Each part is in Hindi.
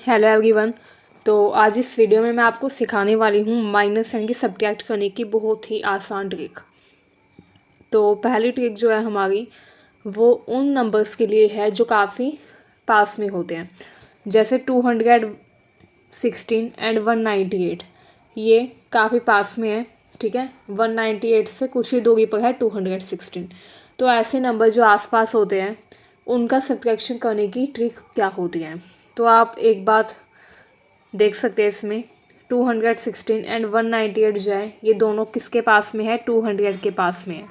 Hello everyone. तो आज इस वीडियो में मैं आपको सिखाने वाली हूँ माइनस यानी कि सब्ट्रैक्ट करने की बहुत ही आसान ट्रिक। तो पहली ट्रिक जो है हमारी वो उन नंबर्स के लिए है जो काफ़ी पास में होते हैं, जैसे 216 एंड 198। ये काफ़ी पास में है, ठीक है। 198 से कुछ ही दूरी पर है 216। तो ऐसे नंबर जो आसपास होते हैं उनका सब्ट्रैक्शन करने की ट्रिक क्या होती है, तो आप एक बात देख सकते हैं इसमें 216 एंड 198 जो है ये दोनों किसके पास में है, 200 के पास में है,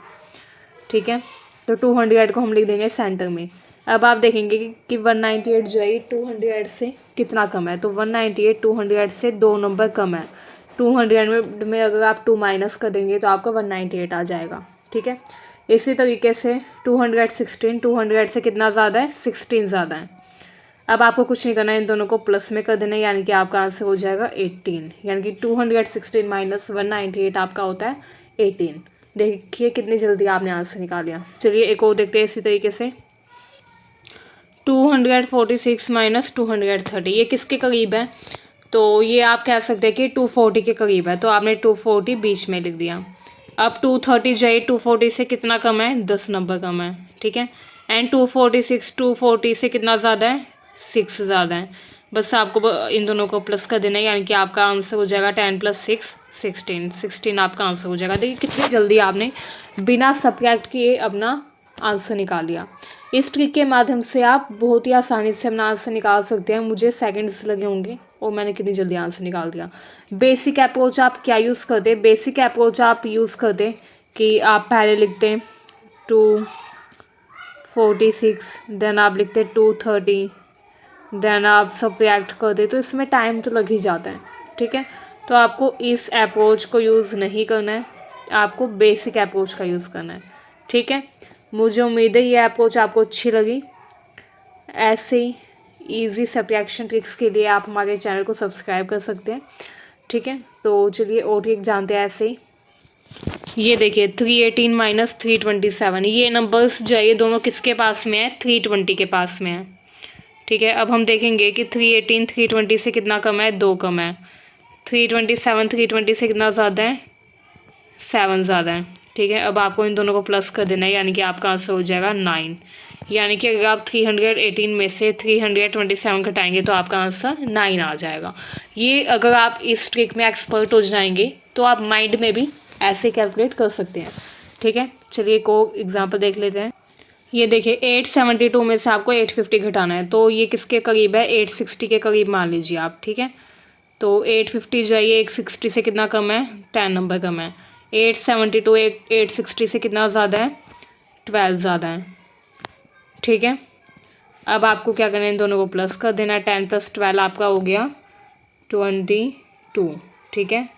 ठीक है। तो 200 को हम लिख देंगे सेंटर में। अब आप देखेंगे कि 198 जो है ये 200 से कितना कम है, तो 198 200 से 2 नंबर कम है। 200 में अगर आप 2 माइनस कर देंगे तो आपका 198 आ जाएगा, ठीक है। इसी तरीके से 216 200 से कितना ज़्यादा है, 16 ज़्यादा है। अब आपको कुछ नहीं करना है, इन दोनों को प्लस में कर देना है, यानी कि आपका आंसर हो जाएगा 18। यानी कि 216 माइनस 198 आपका होता है 18। देखिए कितनी जल्दी आपने आंसर निकाल लिया। चलिए एक और देखते हैं इसी तरीके से 246 माइनस 230, ये किसके करीब है, तो ये आप कह सकते हैं कि 240 के करीब है, तो आपने 240 बीच में लिख दिया। अब 230 जो है 240 से कितना कम है, 10 नंबर कम है, ठीक है। एंड 246 240 से कितना ज़्यादा है, 6 ज़्यादा है। बस आपको इन दोनों को प्लस कर देना है, यानी कि आपका आंसर हो जाएगा 10 + 6 16 आपका आंसर हो जाएगा। देखिए कितनी जल्दी आपने बिना सब्ट्रैक्ट किए अपना आंसर निकाल लिया। इस ट्रिक के माध्यम से आप बहुत ही आसानी से अपना आंसर निकाल सकते हैं। मुझे सेकंड्स लगे होंगे और मैंने कितनी जल्दी आंसर निकाल दिया। बेसिक अप्रोच आप क्या यूज़ करते, बेसिक अप्रोच आप यूज़ करते कि आप पहले लिखते हैं 246, देन आप लिखते 230, देन आप सब्ट्रैक्ट करते, तो इसमें टाइम तो लग ही जाता है, ठीक है। तो आपको इस अप्रोच को यूज़ नहीं करना है, आपको बेसिक अप्रोच का यूज़ करना है, ठीक है। मुझे उम्मीद है ये अप्रोच आपको अच्छी लगी। ऐसे ही ईजी सब्ट्रैक्शन ट्रिक्स के लिए आप हमारे चैनल को सब्सक्राइब कर सकते हैं, ठीक है। तो चलिए और ट्रिक जानते हैं ऐसे ही। ये देखिए 318 माइनस 327, ये नंबर्स जो है ये दोनों किसके पास में है, 320 के पास में है, ठीक है। अब हम देखेंगे कि 318 320 से कितना कम है, 2 कम है। 327 320 से कितना ज़्यादा है, 7 ज़्यादा है, ठीक है। अब आपको इन दोनों को प्लस कर देना है, यानी कि आपका आंसर हो जाएगा 9। यानी कि अगर आप 318 में से 327 घटाएंगे तो आपका आंसर 9 आ जाएगा। ये अगर आप इस ट्रिक में एक्सपर्ट हो जाएंगे तो आप माइंड में भी ऐसे कैलकुलेट कर सकते हैं, ठीक है। चलिए एक और एग्जाम्पल देख लेते हैं। ये देखिए 872 में से आपको 850 घटाना है, तो ये किसके करीब है, 860 के करीब मान लीजिए आप, ठीक है। तो 850 जो है ये 860 से कितना कम है, 10 नंबर कम है। 872 860 से कितना ज़्यादा है, 12 ज़्यादा है, ठीक है। अब आपको क्या करना है, इन दोनों को प्लस कर देना है। 10 + 12 आपका हो गया 22, ठीक है।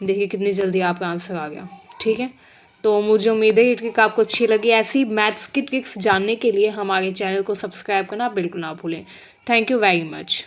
देखिए कितनी जल्दी आपका आंसर आ गया, ठीक है। तो मुझे उम्मीद है ये ट्रिक आपको अच्छी लगी। ऐसी मैथ्स की ट्रिक्स जानने के लिए हमारे चैनल को सब्सक्राइब करना बिल्कुल ना भूलें। Thank you very much.